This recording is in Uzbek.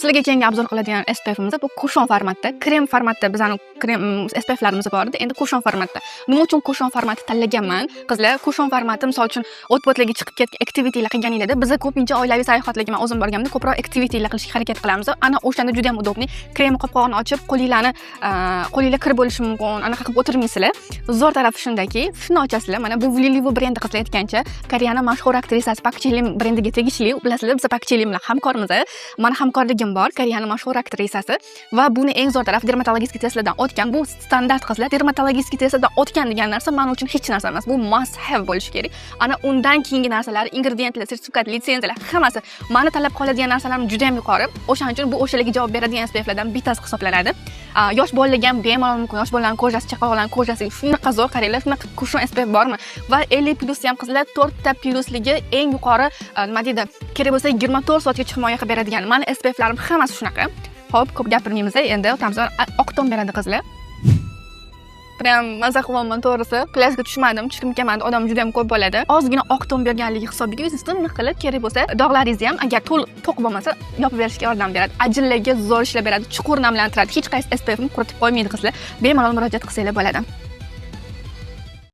Sizlarga keyingi obzor qiladigan SPFimiz bu kushon formatda, krem formatda bizning krem SPFlarimiz bor edi. Endi kushon formatda. Nima uchun kushon formati tanlaganman? Qizlar, kushon formati misol uchun o't-o'tlarga chiqib ketgan aktivitilar qilganinglarda biz ko'pincha oilaviy sayohatlarga men o'zim borganimda ko'proq aktivitilar qilishga harakat qilamiz. Ana o'shanda juda ham udobni. Krem qopqog'ini ochib, qo'linglar kir bo'lishi mumkin. Anaqa qilib o'tirmaysizlar. Zo'r tarafi shundaki, shuni ochasizlar. Mana bu Lilivo brendi qizlar aytgancha, Koreyaning mashhur aktrisasi Park Ji-lim brendiga tegishli. Bilasizlar, biz Park Ji-lim bilan hamkormiz. Mana hamkorligim bor, Koreyaning mashhur aktrisasi va buni eng zo'r taraf dermatologik testlardan o'tgan. Bu standart qizlar, dermatologik testlardan o'tgan degan narsa men uchun hech narsa emas. Bu must have bo'lishi kerak. Ana undan keyingi narsalar, ingrediyentlar, sertifikat, litsenziyalar hammasi meni talab qoladigan narsalarim juda ham yuqori. O'shaning uchun bu o'shalarga javob beradigan SPFlardan bittasi hisoblanadi. Yosh bolalarga ham bemalol mumkin. Yosh bolalarning ko'zasi, chaqaloqlarning ko'zasi shunaqa zo'r qaranglar, shunaqa kushon SPF bormi? Va 50+ ham qizlar 4 ta plusligi eng yuqori, nima deydi, kerak bo'lsa 24 soatga himoya qilib beradigan. Mani SPFlarim hammasi shunaqa. Xo'p, ko'p gapirmaymiz, endi o'tamiz. Oq ton beradi qizlar. Prям maza qilyapman to'g'risi. Plyajga tushmadim, chiqib kelmadim. Odam juda ham ko'p bo'ladi. Ozgina oq ton berganligi hisobiga o'zingizdan nima qilib kerak bo'lsa, dog'laringizni ham agar to'q bo'lmasa, yopib berishga yordam beradi. Ajinlarga zo'r ishlab beradi, chuqur namlantiradi. Hech qaysi SPFni quritib qo'ymaydi qizlar. Bemalol murojaat qilsanglar bo'ladi.